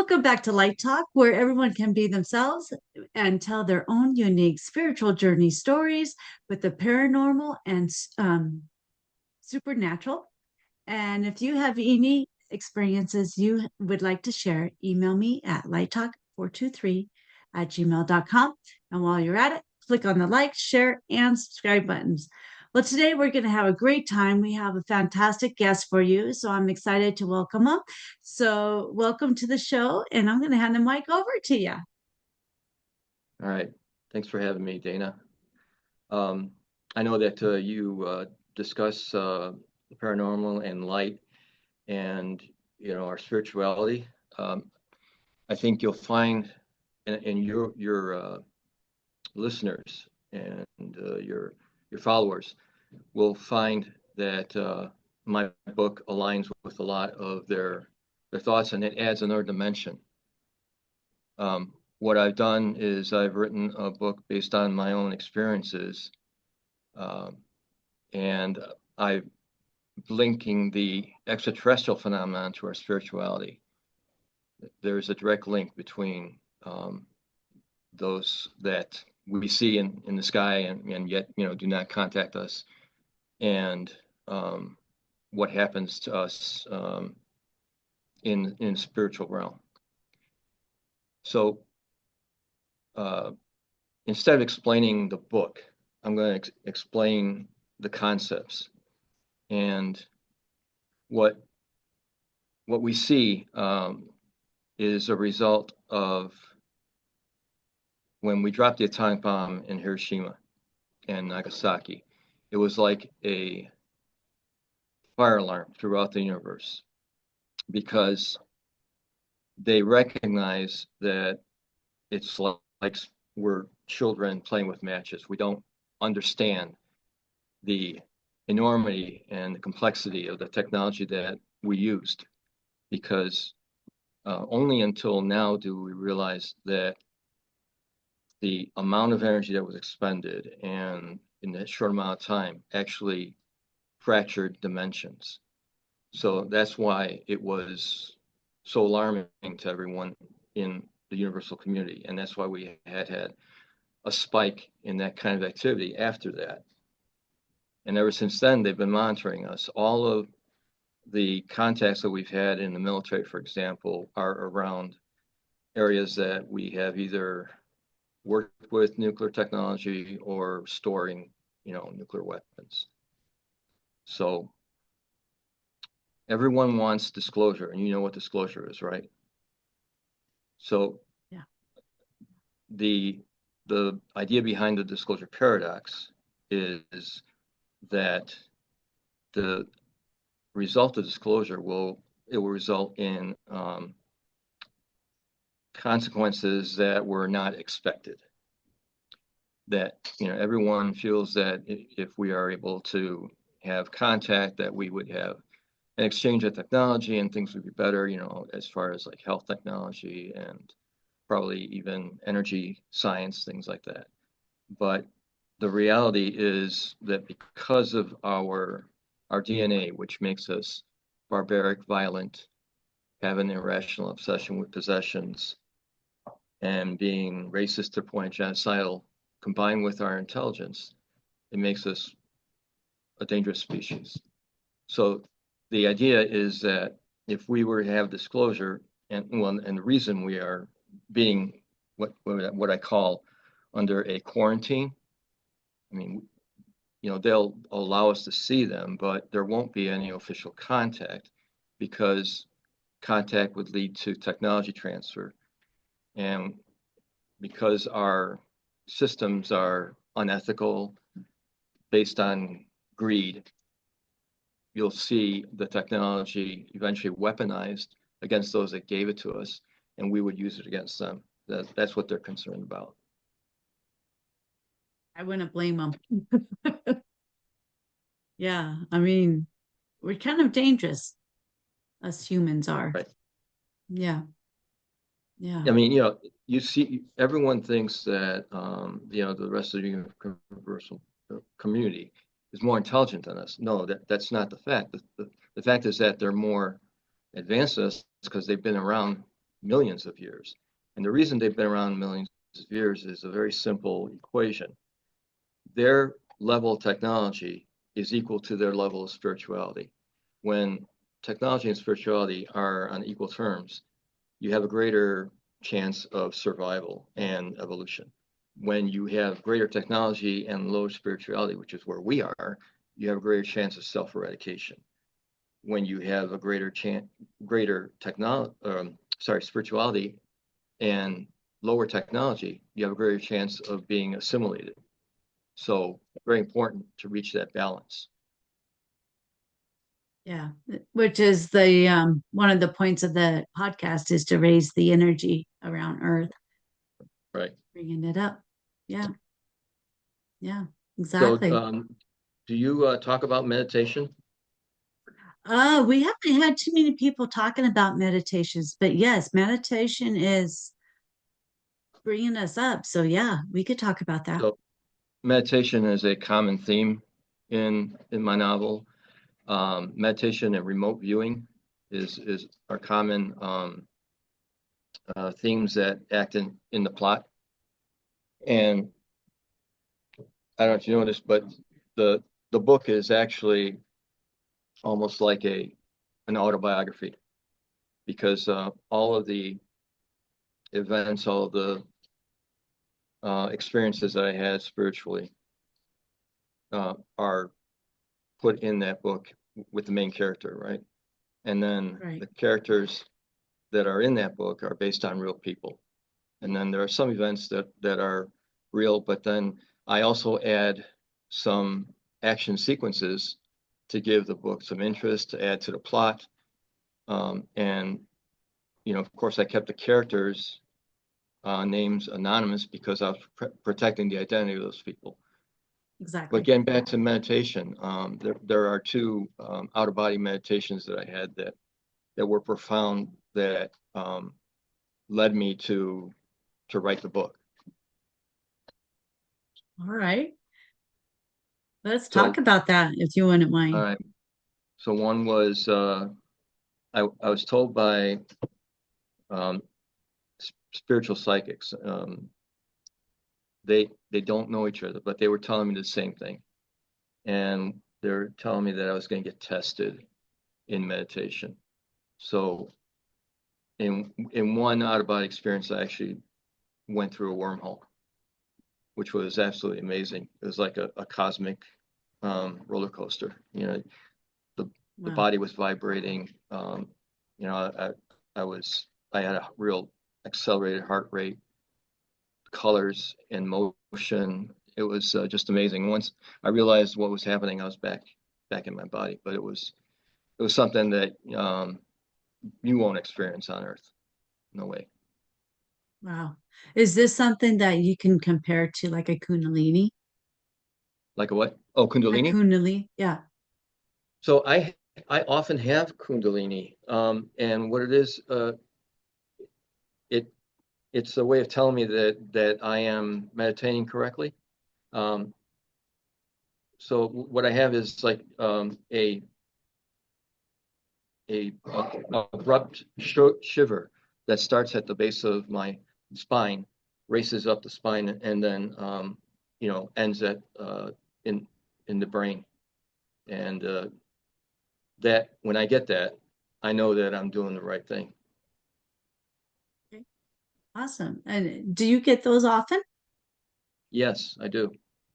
Welcome back to Light Talk, where everyone can be themselves and tell their own unique spiritual journey stories with the paranormal and supernatural. And if you have any experiences you would like to share, email me at lighttalk423 at gmail.com. And while you're at it, click on the like, share, and subscribe buttons. Well, today we're going to have a great time. We have a fantastic guest for you. So I'm excited to welcome him. So, welcome to the show. And I'm going to hand the mic over to you. All right. Thanks for having me, Dana. I know that you discuss the paranormal and light and, our spirituality. I think you'll find in your listeners and your followers will find that my book aligns with a lot of their thoughts, and it adds another dimension. What I've done is I've written a book based on my own experiences, and I'm linking the extraterrestrial phenomenon to our spirituality. There's a direct link between those that we see in the sky and yet, do not contact us, and what happens to us in spiritual realm. So instead of explaining the book, I'm going to explain the concepts and what we see is a result of when we dropped the atomic bomb in Hiroshima and Nagasaki. It was like a fire alarm throughout the universe because they recognize that it's like we're children playing with matches. We don't understand the enormity and the complexity of the technology that we used, because only until now do we realize that the amount of energy that was expended and in that short amount of time actually fractured dimensions. So that's why it was so alarming to everyone in the universal community. And that's why we had a spike in that kind of activity after that. And ever since then, they've been monitoring us. All of the contacts that we've had in the military, for example, are around areas that we have either worked with nuclear technology or storing, nuclear weapons. So everyone wants disclosure, and you know what disclosure is, right? So yeah, the idea behind the disclosure paradox is that the result of disclosure will result in consequences that were not expected. That everyone feels that if we are able to have contact, that we would have an exchange of technology and things would be better, as far as like health technology and probably even energy science, things like that. But the reality is that because of our DNA, which makes us barbaric, violent, have an irrational obsession with possessions, and being racist to the point genocidal, combined with our intelligence, it makes us a dangerous species. So the idea is that if we were to have disclosure, and the reason we are being what I call under a quarantine, I mean, they'll allow us to see them, but there won't be any official contact because contact would lead to technology transfer. And because our systems are unethical, based on greed, you'll see the technology eventually weaponized against those that gave it to us, and we would use it against them. That's what they're concerned about. I wouldn't blame them. Yeah, I mean, we're kind of dangerous, us humans are. Right. Yeah, yeah. I mean, you see, everyone thinks that, the rest of the universal community is more intelligent than us. No, that's not the fact. The fact is that they're more advanced than us because they've been around millions of years. And the reason they've been around millions of years is a very simple equation. Their level of technology is equal to their level of spirituality. When technology and spirituality are on equal terms, you have a greater chance of survival and evolution. When you have greater technology and lower spirituality, which is where we are, you have a greater chance of self-eradication. When you have a greater spirituality and lower technology, you have a greater chance of being assimilated. So very important to reach that balance. Yeah, which is the one of the points of the podcast is to raise the energy around Earth, Right. bringing it up. Yeah, yeah, So exactly. do you talk about meditation? We haven't had too many people talking about meditations, but yes, meditation is bringing us up. So yeah, we could talk about that. So meditation is a common theme in my novel. Meditation and remote viewing is are common themes that act in the plot. And I don't know if you know this, but the book is actually almost like an autobiography, because all of the events, all of the experiences that I had spiritually are put in that book with the main character, right? And then Right. the characters that are in that book are based on real people. And then there are some events that are real, but then I also add some action sequences to give the book some interest, to add to the plot. And, of course, I kept the characters' names anonymous because I was protecting the identity of those people. But Exactly. getting back to meditation, there are two out-of-body meditations that I had that were profound, that led me to write the book. All right. Let's talk So, about that if you wouldn't all mind. right. So one was I was told by um, spiritual psychics. They don't know each other, but they were telling me the same thing, and they're telling me that I was going to get tested in meditation. So in one out of body experience, I actually went through a wormhole, which was absolutely amazing. It was like a cosmic roller coaster. The Wow. body was vibrating. I had a real accelerated heart rate, colors and motion. It was just amazing. Once I realized what was happening, I was back in my body. But it was something that you won't experience on Earth. No way. Wow. Is this something that you can compare to like a Kundalini? Like a what? Oh, A Kundalini. Kundalini? Yeah. So I often have Kundalini, and what it is, it it's a way of telling me that I am meditating correctly. Um, so what I have is like a abrupt shiver that starts at the base of my spine, races up the spine, and then ends at in the brain. And that when I get that, I know that I'm doing the right thing. Okay. Awesome. And do you get those often? Yes, I do,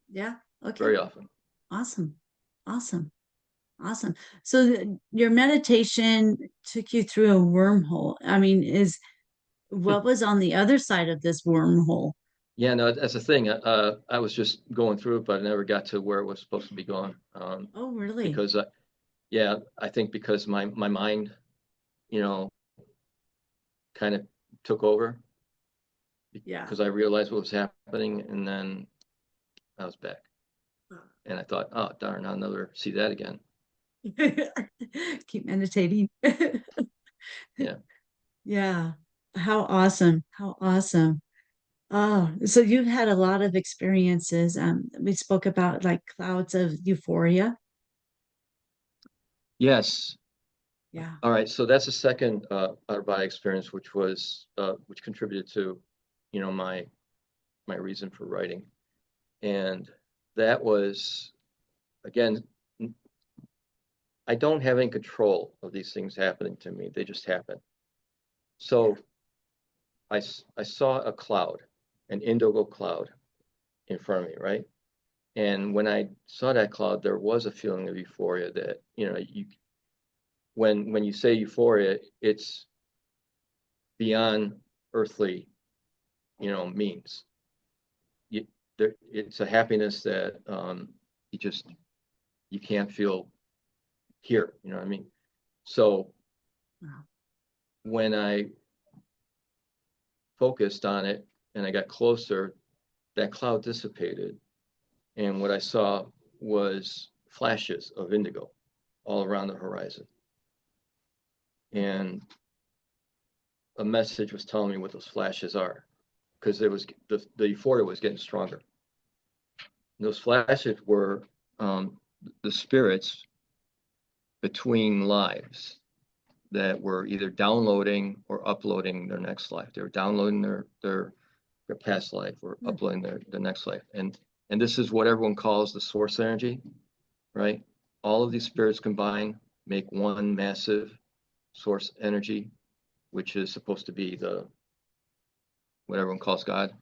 Yeah. Okay. very often. Awesome. Awesome. Awesome. So your meditation took you through a wormhole. I mean, is what was on the other side of this wormhole? Yeah, no, that's the thing. I was just going through it, but I never got to where it was supposed to be going. Oh, really? Because yeah, I think because my mind, you know, kind of took over, Yeah. because I realized what was happening, and then I was back, and I thought, oh darn, I'll never see that again. Keep meditating. Yeah. Yeah. How awesome. How awesome. Oh, so you've had a lot of experiences. We spoke about like clouds of euphoria. Yes. Yeah. All right, so that's the second out-of-body experience, which contributed to, my reason for writing, and that was, again, I don't have any control of these things happening to me; they just happen. So I saw a cloud, an indigo cloud, in front of me, right? And when I saw that cloud, there was a feeling of euphoria that, when you say euphoria, it's beyond earthly, means. It's a happiness that you can't feel here. You know what I mean? So Wow. when I focused on it and I got closer, that cloud dissipated, and what I saw was flashes of indigo all around the horizon. And a message was telling me what those flashes are, because it was the euphoria was getting stronger. And those flashes were the spirits between lives that were either downloading or uploading their next life. They were downloading their past life or uploading their next life. And this is what everyone calls the source energy, right? All of these spirits combined make one massive source energy, which is supposed to be what everyone calls God.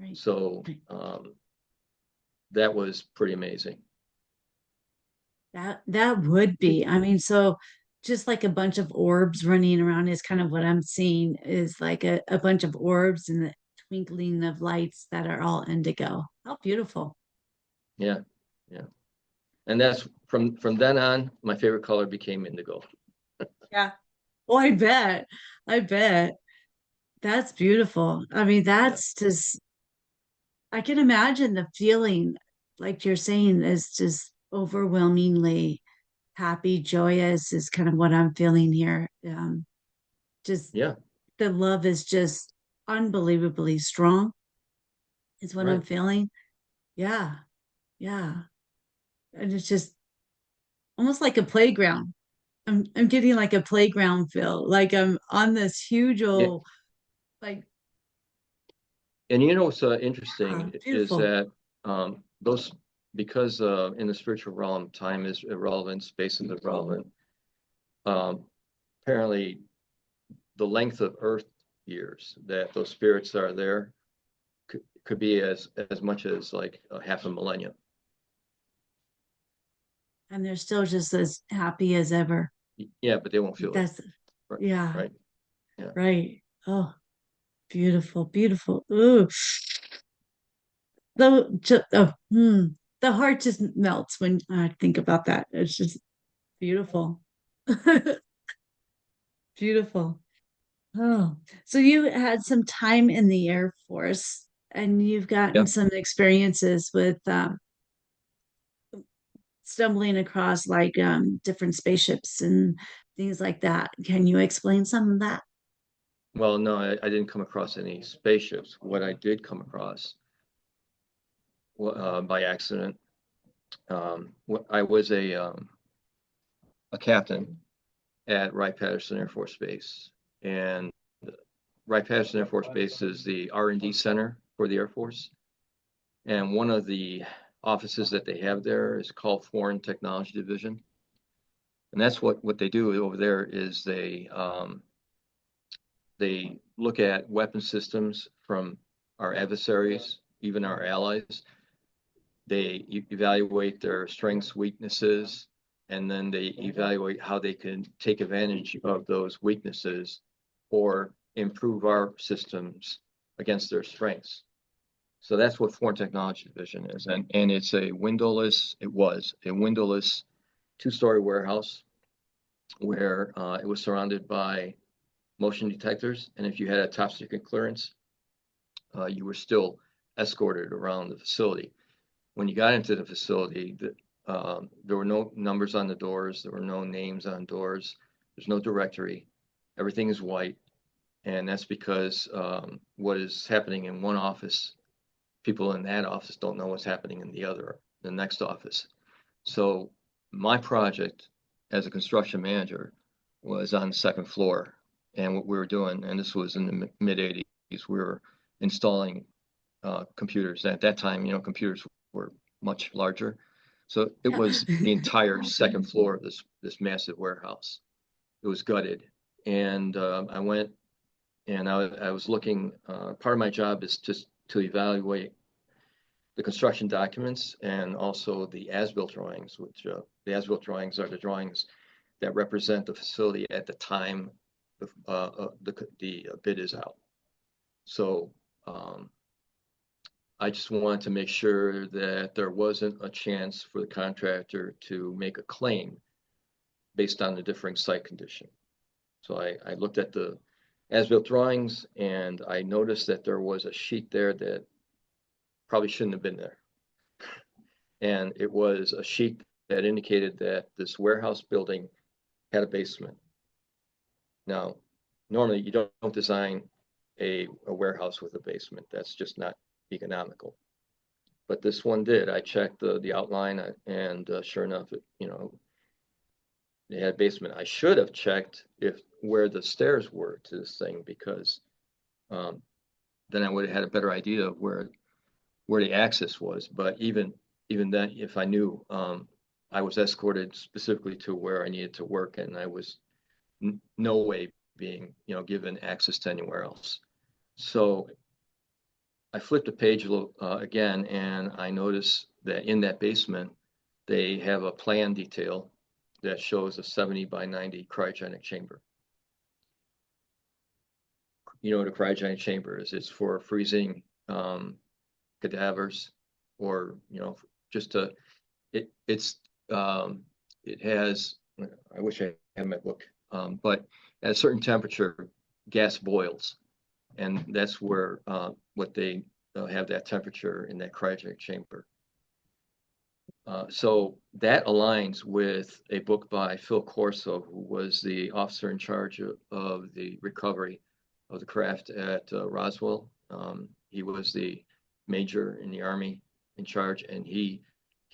Right. So that was pretty amazing. That would be. I mean, so just like a bunch of orbs running around is kind of what I'm seeing is like a bunch of orbs and the twinkling of lights that are all indigo. How beautiful. Yeah, yeah. And that's from then on, my favorite color became indigo. Yeah. Oh, I bet. I bet. That's beautiful. I mean, Yeah, that's just, I can imagine the feeling, like you're saying, is just overwhelmingly happy, joyous, is kind of what I'm feeling here. Just yeah, the love is just unbelievably strong, is what I'm right. feeling. Yeah. Yeah. And it's just almost like a playground. I'm getting like a playground feel, like I'm on this huge Yeah. old, like, And what's interesting is beautiful. that those because in the spiritual realm, time is irrelevant, space is irrelevant. Um, Apparently, the length of Earth years that those spirits are there could be as much as like a half a millennium. And they're still just as happy as ever. Yeah, but they won't feel it. That's, Right. yeah, Right. Yeah. right. Oh, beautiful, beautiful. Ooh, the heart just melts when I think about that. It's just beautiful. Beautiful. Oh, so you had some time in the Air Force and you've gotten Yep. some experiences with stumbling across like different spaceships and things like that. Can you explain some of that? Well, no, I didn't come across any spaceships. What I did come across by accident, I was a captain at Wright-Patterson Air Force Base, and Wright-Patterson Air Force Base is the R&D center for the Air Force, and one of the offices that they have there is called Foreign Technology Division, and that's what they do over there is they look at weapon systems from our adversaries, even our allies. They evaluate their strengths, weaknesses, and then they evaluate how they can take advantage of those weaknesses or improve our systems against their strengths. So that's what Foreign Technology Division is. And it was a windowless two-story warehouse where it was surrounded by motion detectors. And if you had a top secret clearance, you were still escorted around the facility. When you got into the facility, there were no numbers on the doors. There were no names on doors. There's no directory. Everything is white. And that's because what is happening in one office, people in that office don't know what's happening in the next office. So my project as a construction manager was on the second floor. And what we were doing, and this was in the mid 80s, we were installing computers. At that time, computers were much larger. So it Yeah. was the entire second floor of this massive warehouse. It was gutted. And I went and I was looking, part of my job is just to evaluate the construction documents and also the as-built drawings, which the as-built drawings are the drawings that represent the facility at the time the bid is out. So I just wanted to make sure that there wasn't a chance for the contractor to make a claim based on the differing site condition. So I looked at the as-built drawings and I noticed that there was a sheet there that probably shouldn't have been there. And it was a sheet that indicated that this warehouse building had a basement. Now, normally you don't design a warehouse with a basement. That's just not economical. But this one did. I checked the outline and sure enough, it had a basement. I should have checked where the stairs were to this thing because then I would have had a better idea of where the access was. But even then, if I knew, I was escorted specifically to where I needed to work, and I was no way being given access to anywhere else. So I flipped the page again, and I noticed that in that basement, they have a plan detail that shows a 70 by 90 cryogenic chamber. You know what a cryogenic chamber is? It's for freezing cadavers, or just it has. I wish I had my book, but at a certain temperature, gas boils, and that's where what they have that temperature in that cryogenic chamber. So that aligns with a book by Phil Corso, who was the officer in charge of the recovery of the craft at Roswell. He was the major in the Army in charge, and he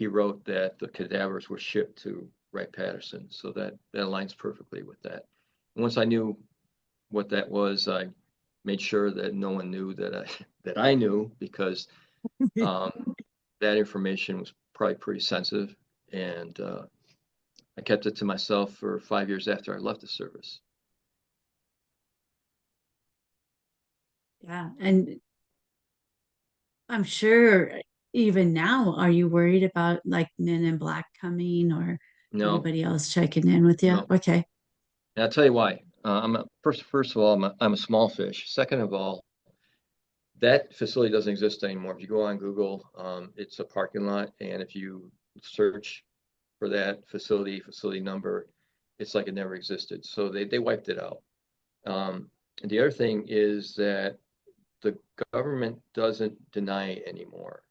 wrote that the cadavers were shipped to Wright-Patterson. So that aligns perfectly with that. And once I knew what that was, I made sure that no one knew that I knew, because that information was probably pretty sensitive, and I kept it to myself for 5 years after I left the service. Yeah. And I'm sure even now, are you worried about like Men in Black coming or No, anybody else checking in with you? no. Okay. And I'll tell you why. First of all, I'm a small fish. Second of all, that facility doesn't exist anymore. If you go on Google, it's a parking lot, and if you search for that facility number, it's like it never existed. So they wiped it out. And the other thing is that the government doesn't deny it anymore.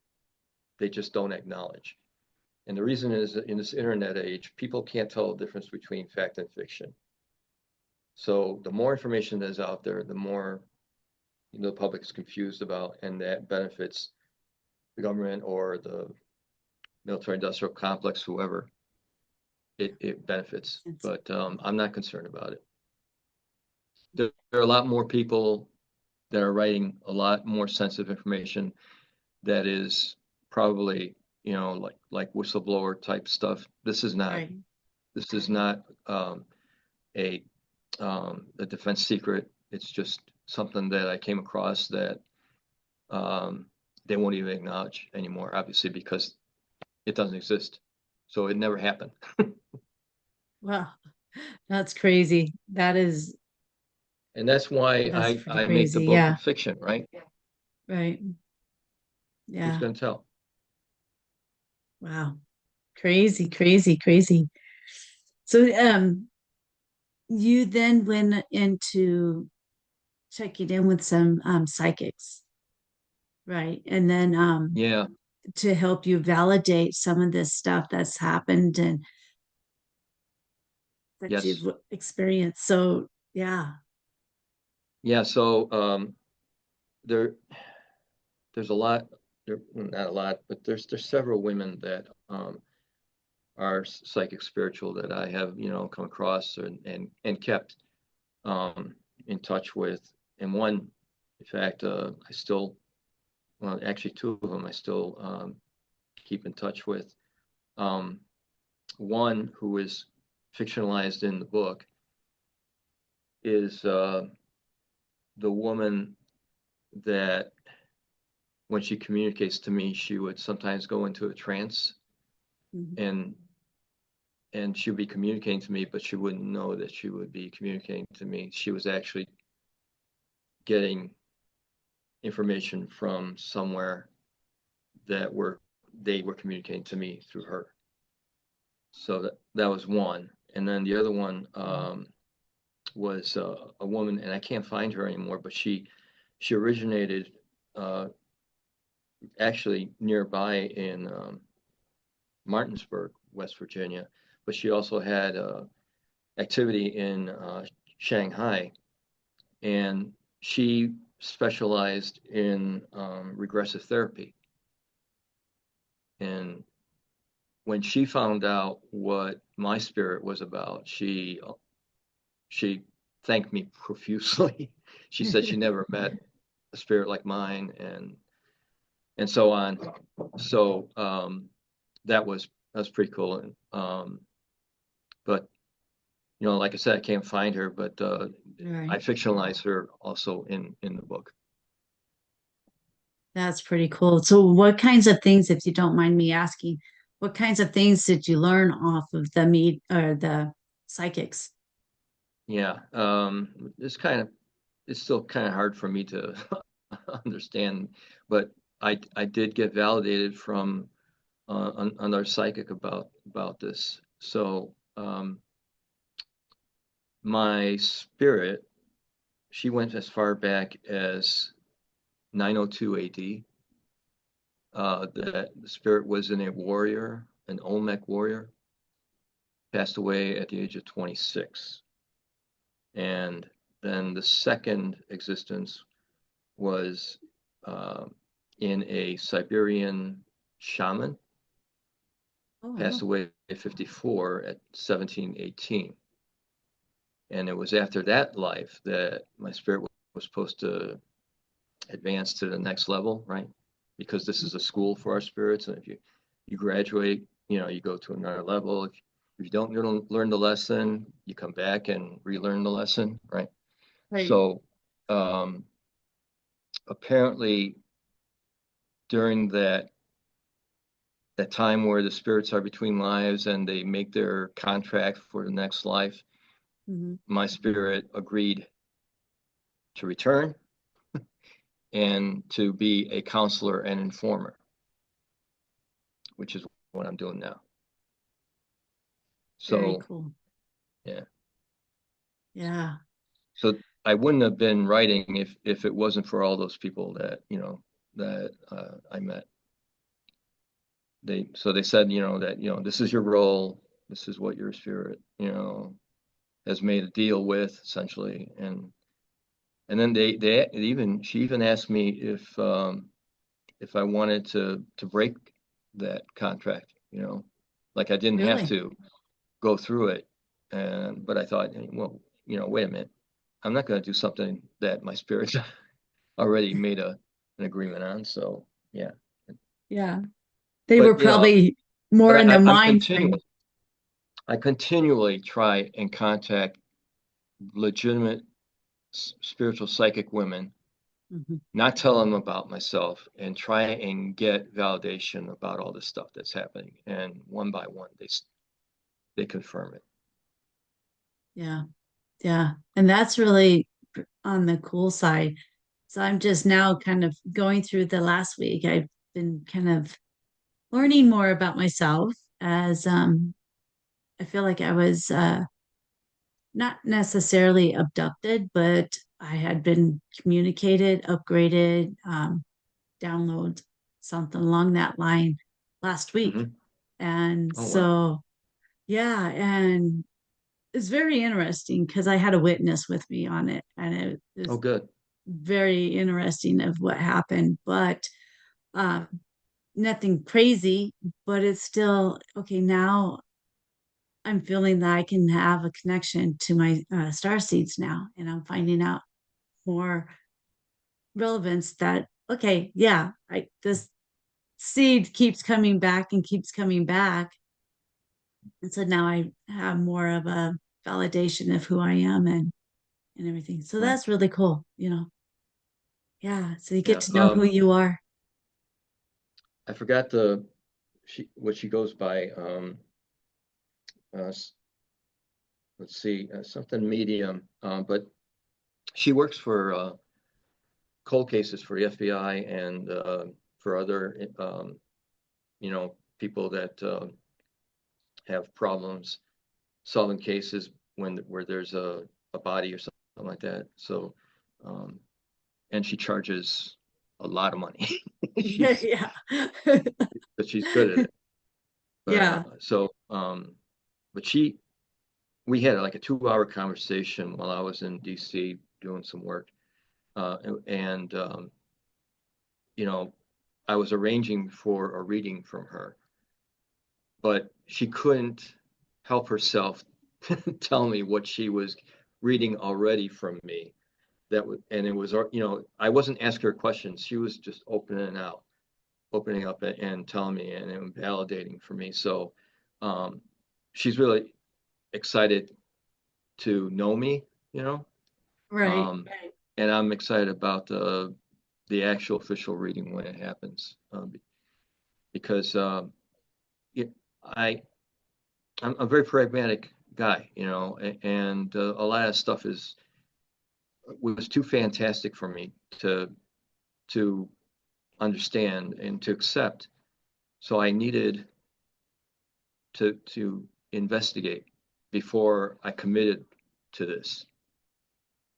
They just don't acknowledge. And the reason is that in this internet age, people can't tell the difference between fact and fiction. So the more information that is out there, the more the public is confused about, and that benefits the government or the military industrial complex, whoever it benefits. But I'm not concerned about it. There are a lot more people that are writing a lot more sensitive information that is probably, like whistleblower type stuff. This is not. Right. This is not a defense secret. It's just something that I came across that they won't even acknowledge anymore, obviously, because it doesn't exist. So it never happened. Well, that's crazy. And that's why That's pretty I make the crazy. book Yeah. of fiction, right? Right. Who's Yeah. going to tell? Wow. Crazy, crazy, crazy. So you then went into checking in with some psychics, right? And then Yeah. to help you validate some of this stuff that's happened and that Yes. you've experienced. So yeah. Yeah. So there there's a lot. There, not a lot, but there's several women that are psychic spiritual that I have, come across and kept in touch with. And one, in fact, I still, well, actually two of them I still keep in touch with. One who is fictionalized in the book is the woman that when she communicates to me, she would sometimes go into a trance Mhm. and she'd be communicating to me, but she wouldn't know that she would be communicating to me. She was actually getting information from somewhere that they were communicating to me through her. So that was one. And then the other one was a woman, and I can't find her anymore, but she originated uh, actually nearby in Martinsburg, West Virginia, but she also had activity in Shanghai, and she specialized in regressive therapy. And when she found out what my spirit was about, she thanked me profusely. She said she never met a spirit like mine, and so on. So that's pretty cool. And but like I said, I can't find her, but I Right. fictionalized her also in the book. That's pretty cool. So what kinds of things, if you don't mind me asking, what kinds of things did you learn off of the meet or the psychics? Yeah, it's still kind of hard for me to understand, but I did get validated from another psychic about this. So my spirit, she went as far back as 902 AD. The spirit was in a warrior, an Olmec warrior, passed away at the age of 26. And then the second existence was uh, in a Siberian shaman, Oh, passed wow. away at 54 at 1718. And it was after that life that my spirit was supposed to advance to the next level, right? Because this is a school for our spirits. And if you graduate, you go to another level. If you don't learn the lesson, you come back and relearn the lesson, right? Right. So um, apparently during that time where the spirits are between lives and they make their contract for the next life, Mhm. my spirit agreed to return and to be a counselor and informer, which is what I'm doing now. Very So cool. yeah, Yeah. so I wouldn't have been writing if it wasn't for all those people that I met. They said that this is your role, this is what your spirit has made a deal with essentially, and then they even she even asked me if I wanted to break that contract, like I didn't have Really? to go through it, and but I thought, well, wait a minute, I'm not going to do something that my spirit already made an agreement on. So yeah, Yeah. They were but probably more but in the I'm mind frame. continually try and contact legitimate spiritual psychic women, Mhm. not tell them about myself, and try and get validation about all this stuff that's happening. And one by one, they confirm it. Yeah. Yeah. And that's really on the cool side. So I'm just now kind of going through the last week. I've been kind of learning more about myself as I feel like I was not necessarily abducted, but I had been communicated, upgraded, download something along that line last week. Hmm. And Oh wow. so, yeah, and it's very interesting because I had a witness with me on it, and it Oh was good. very interesting of what happened. But um, nothing crazy, but it's still okay. Now I'm feeling that I can have a connection to my star seeds now, and I'm finding out more relevance that okay, yeah, I this seed keeps coming back and keeps coming back, and so now I have more of a validation of who I am and everything. So Right. that's really cool, you know. Yeah, so you get Yeah. to know who you are. I forgot what she goes by. Uh, let's see, something medium. But she works for cold cases for the FBI and for other, people that have problems solving cases where there's a body or something like that. So, um, and she charges a lot of money. she's Yeah. but she's good at it. But Yeah. but we had like a 2 hour conversation while I was in DC doing some work, and you know, I was arranging for a reading from her, but she couldn't help herself tell me what she was reading already from me. And it was, I wasn't asking her questions. She was just opening up and telling me and validating for me. So um, she's really excited to know me, you know, Right. um, and I'm excited about the actual official reading when it happens, because it, I I'm a very pragmatic guy, and a lot of stuff was too fantastic for me to understand and to accept. So I needed to investigate before I committed to this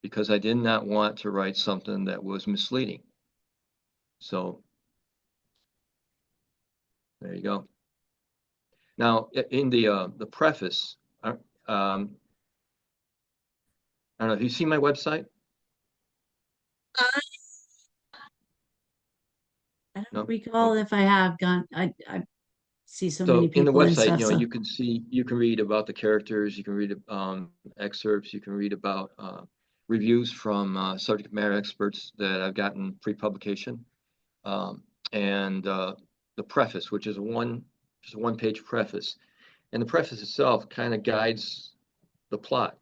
because I did not want to write something that was misleading. So there you go. Now, in the preface, I don't know. Have you seen my website? I don't No. recall Okay. if I have gone. I see so many So in the people and website, stuff. So you can read about the characters, you can read excerpts, you can read about reviews from subject matter experts that I've gotten pre-publication, and the preface, which is just a one-page preface, and the preface itself kind of guides the plot.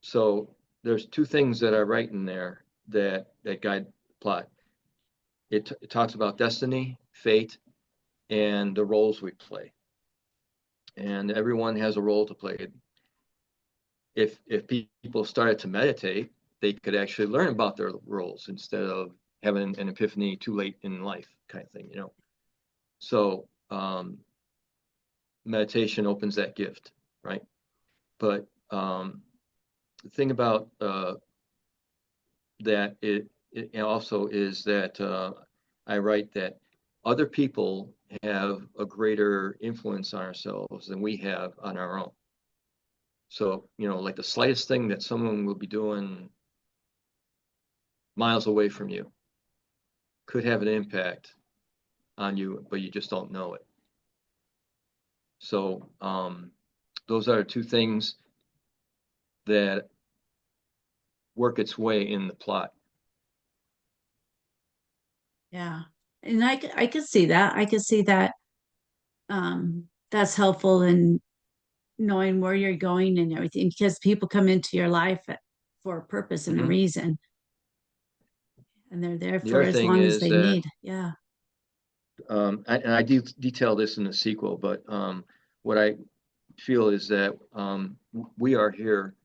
So there's two things that I write in there that guide the plot. It talks about destiny, fate, and the roles we play. And everyone has a role to play. If people started to meditate, they could actually learn about their roles instead of having an epiphany too late in life, kind of thing. So meditation opens that gift, right? But the thing about that it also is that I write that other people have a greater influence on ourselves than we have on our own. So, like the slightest thing that someone will be doing miles away from you could have an impact on you, but you just don't know it. So, those are two things that work its way in the plot. yeah, and I could see that. I could see that. That's helpful in knowing where you're going and everything because people come into your life for a purpose and a Mhm. reason, and they're there The for other as thing long as is they that, need. Yeah. and I detail this in the sequel, but what I feel is that we are here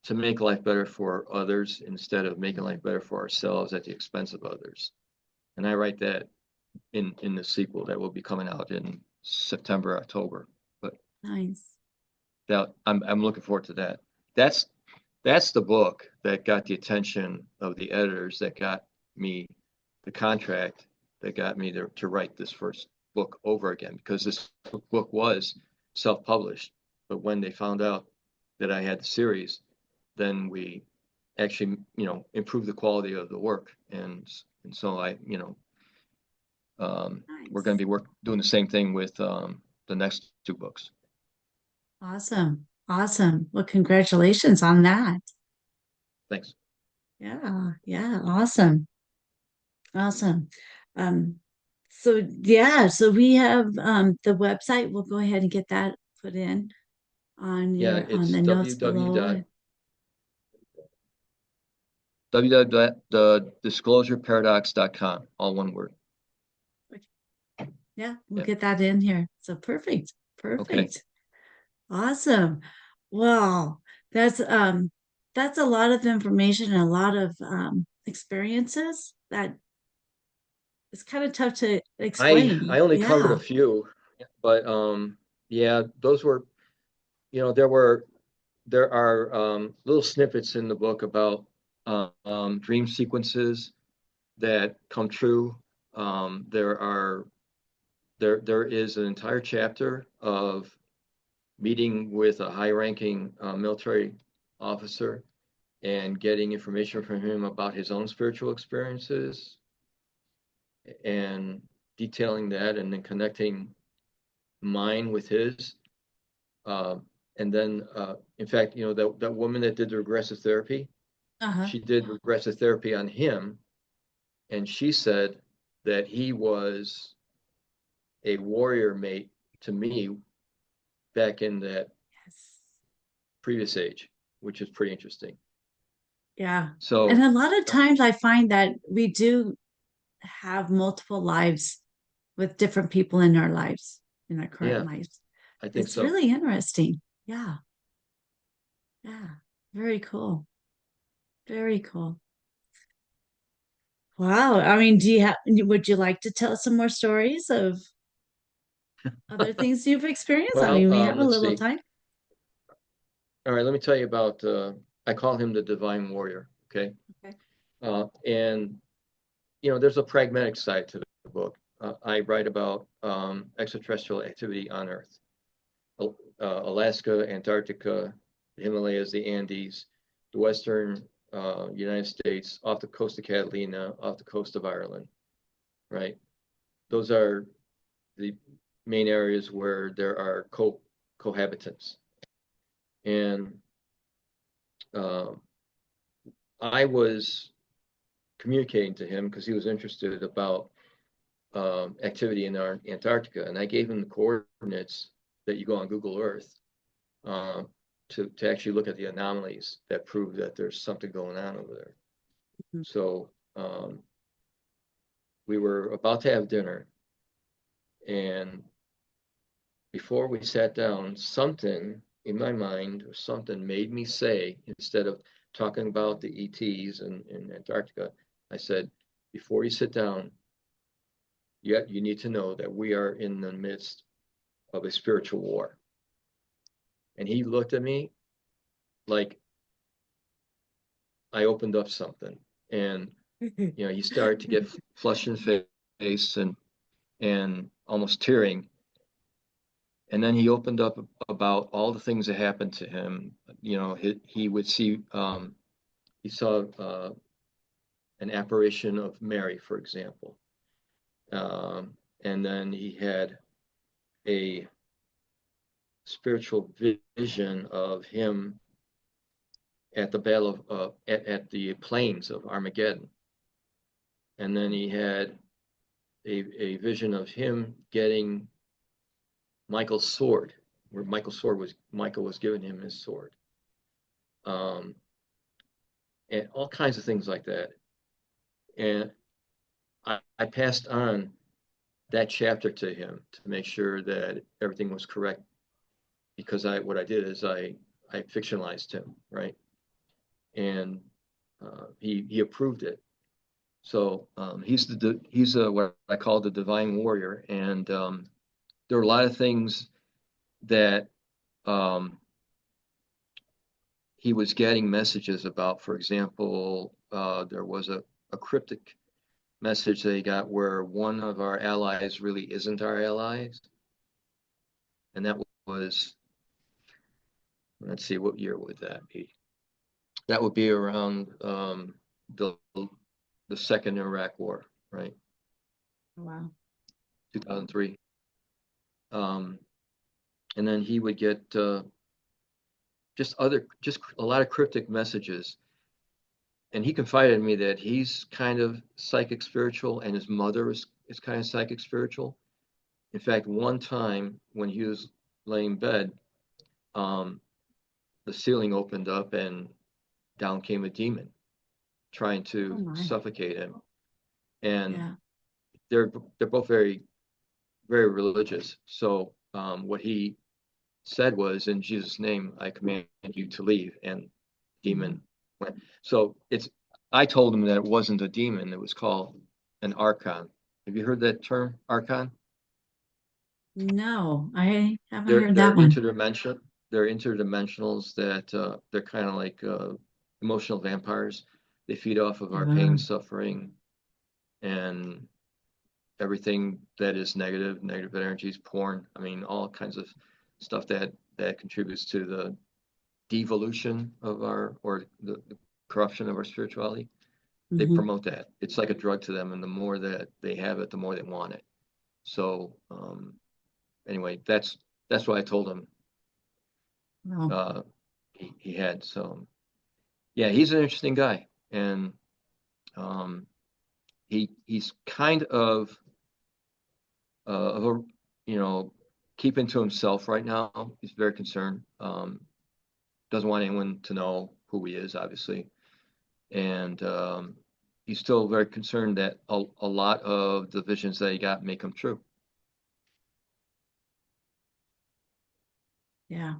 to make life better for others instead of making life better for ourselves at the expense of others. And I write that in the sequel that will be coming out in September, October. But Nice. that I'm looking forward to that. That's that's the book that got the attention of the editors that got me the contract that got me to write this first book over again because this book was self-published. But when they found out that I had the series, then we actually improved the quality of the work, and so I We're going to be doing the same thing with the next two books. Awesome. Awesome. Well, congratulations on that. Thanks. Yeah. Yeah. Awesome. Awesome. Um, so yeah, so we have the website. We'll go ahead and get that put in on Yeah, your on it's the notes below. www.thedisclosureparadox.com, all one word. Yeah, we'll Yeah. get that in here. So perfect. Okay. Perfect. Awesome. Well, that's a lot of information and a lot of experiences that it's kind of tough to I explain. only covered a Yeah. few, but yeah, those were, there are little snippets in the book about dream sequences that come true. There is an entire chapter of meeting with a high-ranking military officer and getting information from him about his own spiritual experiences and detailing that, and then connecting mine with his. And then, in fact, that woman that did the regressive therapy, Uh-huh. she did regressive therapy on him, and she said that he was a warrior mate to me back in that Yes. previous age, which is pretty interesting. Yeah. And So, a lot of times I find that we do have multiple lives with different people in our lives, in our current yeah, lives. I think It's so. really interesting. Yeah. Yeah. Very cool. Very cool. Wow. I mean, would you like to tell some more stories of other things you've experienced? I Well, mean, we have a let's little see. time. All right, let me tell you about, I call him the divine warrior. Okay. Okay. And, there's a pragmatic side to the book. I write about extraterrestrial activity on Earth, Alaska, Antarctica, the Himalayas, the Andes, the Western United States, off the coast of Catalina, off the coast of Ireland, right? Those are the main areas where there are cohabitants. And uh, I was communicating to him because he was interested about activity in Antarctica, and I gave him the coordinates that you go on Google Earth uh, to actually look at the anomalies that prove that there's something going on over there. Mhm. So we were about to have dinner, and before we sat down, something in my mind or something made me say, instead of talking about the ETs in Antarctica, I said, before you sit down, you need to know that we are in the midst of a spiritual war. And he looked at me like I opened up something. And, he started to get flushed in the face and almost tearing. And then he opened up about all the things that happened to him. He would see, he saw an apparition of Mary, for example. And then he had a spiritual vision of him at the battle of at the plains of Armageddon. And then he had a vision of him getting Michael's sword, where Michael was giving him his sword. Um, and all kinds of things like that. And I passed on that chapter to him to make sure that everything was correct, because what I did is I fictionalized him, right? And he approved it. So he's what I call the divine warrior, and there are a lot of things that he was getting messages about. For example, there was a cryptic message that he got where one of our allies really isn't our allies, and that was, let's see, what year would that be? That would be around the second Iraq War, right? Wow. 2003. And then he would get just a lot of cryptic messages. And he confided in me that he's kind of psychic spiritual, and his mother is kind of psychic spiritual. In fact, one time when he was laying in bed, the ceiling opened up and down came a demon trying Oh to my. suffocate him. And Yeah. they're both very, very religious. So what he said was, "In Jesus' name, I command you to leave." And Mm-hmm. demon went. So I told him that it wasn't a demon. It was called an archon. Have you heard that term, archon? No, I haven't They're heard they're that one. interdimensional. They're interdimensionals that they're kind of like emotional vampires. They feed off of our pain, Um, suffering, and everything that is negative energies, porn. I mean, all kinds of stuff that contributes to the devolution of or the corruption of our spirituality. They mhm. promote that. It's like a drug to them, and the more that they have it, the more they want it. So anyway, that's what I told him Wow. uh, he had. So yeah, he's an interesting guy, and um, he's kind of a keeping to himself right now. He's very concerned. Doesn't want anyone to know who he is, obviously, and he's still very concerned that a lot of the visions that he got may come true. Yeah.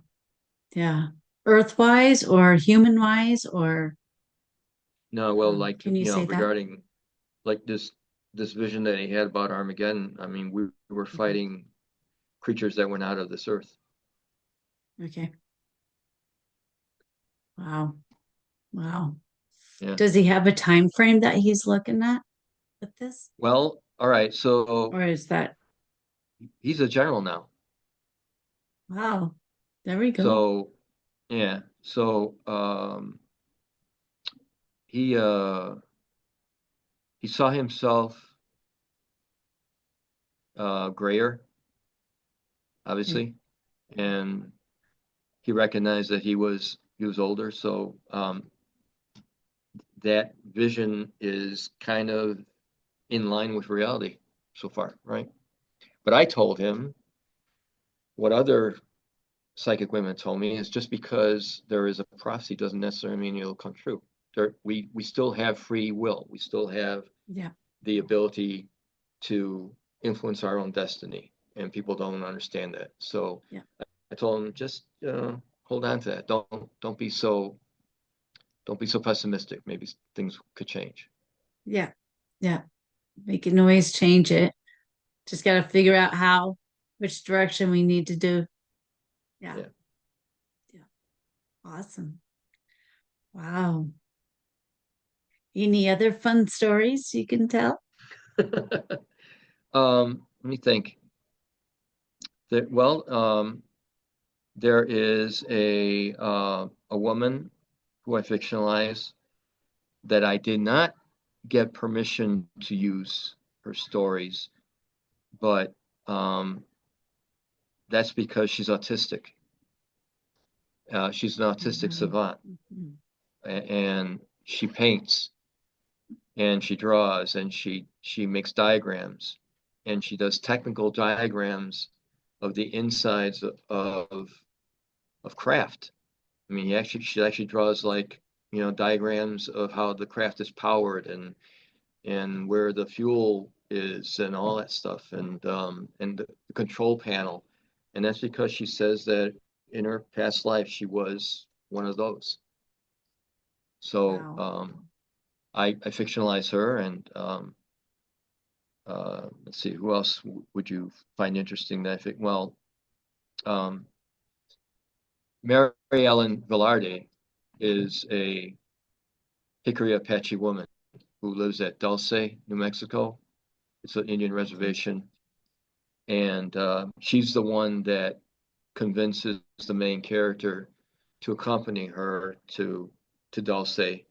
Yeah. Earth-wise or human-wise, or No, well, like can you say that? regarding like this vision that he had about Armageddon. I mean, we were Okay. fighting creatures that were not of this earth. Okay. Wow. Wow. Yeah. Does he have a time frame that he's looking at with this? Well, all right. So Or is that, he's a general now. wow, there we go. So yeah. So he uh, he saw himself grayer, Okay. obviously, and he recognized that he was older. So that vision is kind of in line with reality so far, right? But I told him what other psychic women told me is just because there is a prophecy doesn't necessarily mean it'll come true. We still have free will. We still have Yeah. the ability to influence our own destiny, and people don't understand that. So Yeah. I told him just hold on to that. Don't be so pessimistic. Maybe things could change. Yeah. Yeah. We can always change it. Just got to figure out how, which direction we need to do. Yeah. Yeah. Yeah. Awesome. Wow. Any other fun stories you can tell? Let me think. There is a woman who I fictionalized that I did not get permission to use her stories, but um, that's because she's autistic. She's an autistic Mhm. savant, Mhm. and she paints and she draws and she makes diagrams and she does technical diagrams of the insides of craft. I mean, she actually draws like diagrams of how the craft is powered and where the fuel is and all that stuff and the control panel. And that's because she says that in her past life she was one of those. So Wow. I fictionalize her and let's see, who else would you find interesting that I think? Well, um, Mary Ellen Velarde is a Hickory Apache woman who lives at Dulce, New Mexico. It's an Indian Okay. reservation, and she's the one that convinces the main character to accompany her to Dulce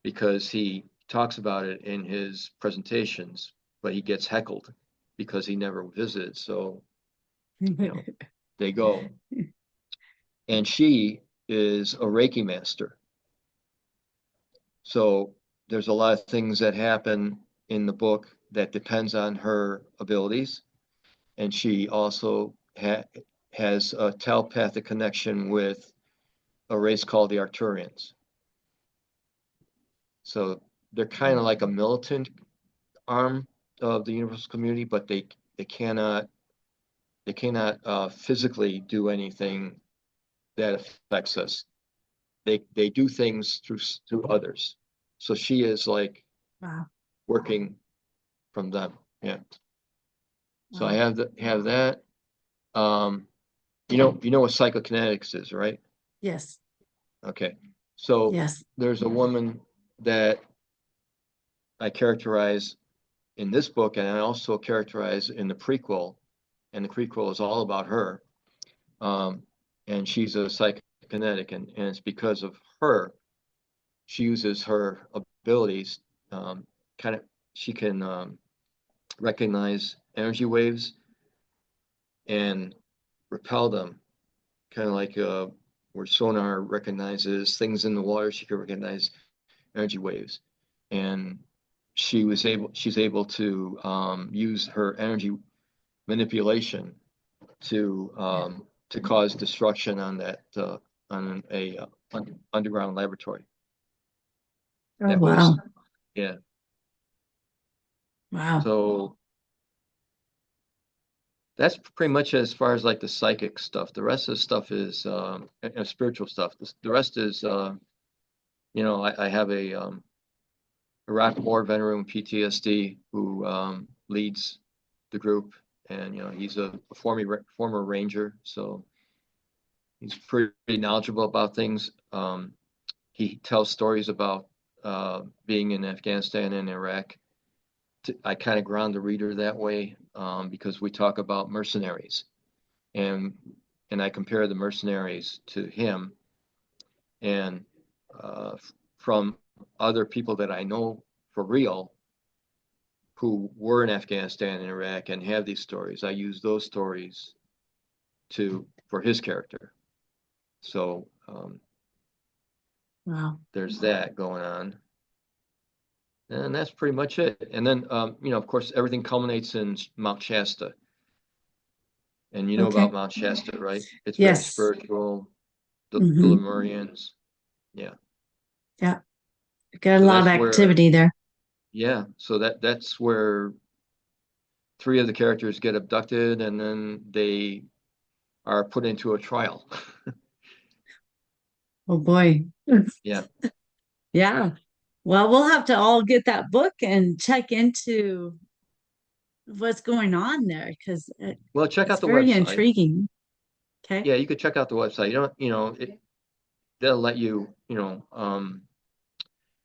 because he talks about it in his presentations, but he gets heckled. because he never visited. So, they go. And she is a Reiki master. So there's a lot of things that happen in the book that depends on her abilities. And she also has a telepathic connection with a race called the Arcturians. So they're kind of like a militant arm of the universal community, but they cannot physically do anything that affects us. They do things through others. So she is like Wow. working from them. Yeah. So I Wow. have that. You know what psychokinetics is, right? Yes. Okay. So Yes. there's a woman that I characterize in this book, and I also characterize in the prequel, and the prequel is all about her. Um, and she's a psychokinetic, and it's because of her. She uses her abilities, kind of, she can recognize energy waves and repel them, kind of like where sonar recognizes things in the water, she can recognize energy waves. And she's able to use her energy manipulation Yeah. to cause destruction on that on a underground laboratory. Oh, That was, wow. yeah. Wow. So that's pretty much as far as like the psychic stuff. The rest of the stuff is spiritual stuff. The rest is I have a Iraq War veteran with PTSD who leads the group, and he's a former Ranger, so he's pretty knowledgeable about things. He tells stories about being in Afghanistan and Iraq. I kind of ground the reader that way because we talk about mercenaries, and I compare the mercenaries to him, and from other people that I know for real who were in Afghanistan and Iraq and have these stories. I use those stories for his character. So Wow. there's that going on, and that's pretty much it. And then of course, everything culminates in Mount Shasta, and you know about Okay. Mount Shasta, right? It's very Yes. spiritual. The Mm-hmm. Lemurians, yeah. Yeah. Got a So lot of that's where, activity there. yeah. So that's where three of the characters get abducted, and then they are put into a trial. Oh boy. Yeah. Yeah. Well, we'll have to all get that book and check into what's going on there because Well, check it's out the very website. intriguing. Okay. Yeah, you could check out the website. You don't, they'll let you,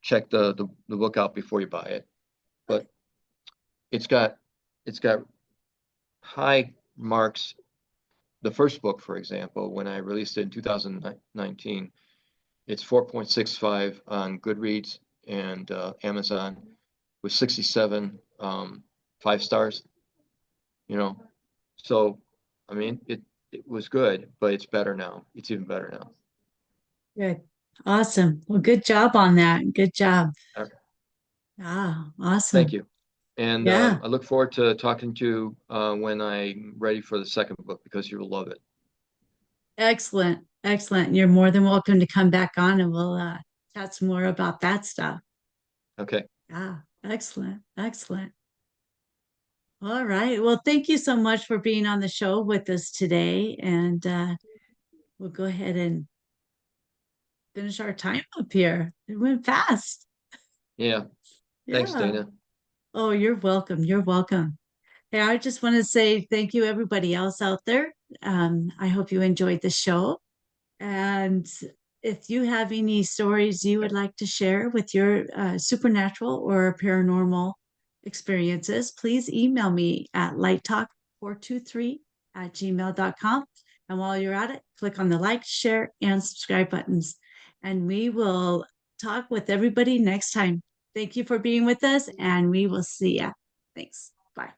check the book out before you buy it. But it's got it's got high marks. The first book, for example, when I released it in 2019, it's 4.65 on Goodreads and Amazon with 67 five stars. You know, so I mean, it was good, but it's better now. It's even better now. Good. Awesome. Well, good job on that. Good job. All right. Ah, Thank awesome. you. And Yeah. I look forward to talking to you when I'm ready for the second book because you'll love it. Excellent. Excellent. You're more than welcome to come back on and we'll chat some more about that stuff. Okay. Yeah. Excellent. Excellent. All right. Well, thank you so much for being on the show with us today. And we'll go ahead and finish our time up here. It went fast. Yeah. Thanks, Yeah. Dana. Oh, you're welcome. You're welcome. Hey, I just want to say thank you, everybody else out there. I hope you enjoyed the show. And if you have any stories you would like to share with your supernatural or paranormal experiences, please email me at lighttalk423@gmail.com. And while you're at it, click on the like, share, and subscribe buttons. And we will talk with everybody next time. Thank you for being with us, and we will see ya. Thanks. Bye.